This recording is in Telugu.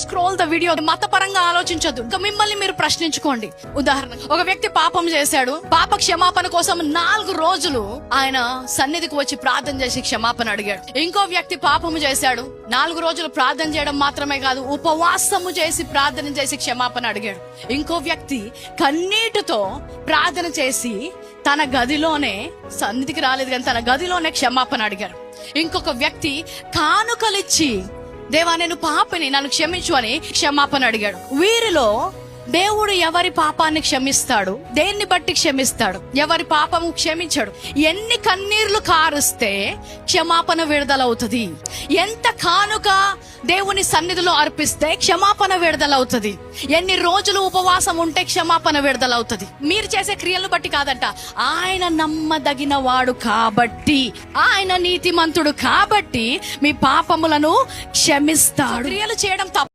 Scroll the video. మతపరంగా ఆలోచించొద్దు. ఇంకా మిమ్మల్ని మీరు ప్రశ్నించుకోండి. ఉదాహరణ, ఒక వ్యక్తి పాపం చేశాడు. పాప క్షమాపణ కోసం 4 రోజులు ఆయన సన్నిధికి వచ్చి ప్రార్థన చేసి క్షమాపణ అడిగాడు. ఇంకో వ్యక్తి పాపము చేశాడు. 4 రోజులు ప్రార్థన చేయడం మాత్రమే కాదు, ఉపవాసము చేసి ప్రార్థన చేసి క్షమాపణ అడిగాడు. ఇంకో వ్యక్తి కన్నీటితో ప్రార్థన చేసి తన గదిలోనే, సన్నిధికి రాలేదు కానీ తన గదిలోనే క్షమాపణ అడిగారు. ఇంకొక వ్యక్తి కానుకలిచ్చి, దేవా నేను పాపని, నన్ను క్షమించు అని క్షమాపణ అడిగాడు. వీరిలో దేవుడు ఎవరి పాపాన్ని క్షమిస్తాడు, దేన్ని బట్టి క్షమిస్తాడు, ఎవరి పాపము క్షమించాడు. ఎన్ని కన్నీళ్లు కారుస్తే క్షమాపణ విడుదలవుతుంది. ఎంత కానుక దేవుని సన్నిధిలో అర్పిస్తే క్షమాపణ విడుదలవుతుంది. ఎన్ని రోజులు ఉపవాసం ఉంటే క్షమాపణ విడుదలవుతుంది. మీరు చేసే క్రియలను బట్టి కాదంట, ఆయన నమ్మదగిన వాడు కాబట్టి, ఆయన నీతిమంతుడు కాబట్టి మీ పాపములను క్షమిస్తాడు. క్రియలు చేయడం తప్పు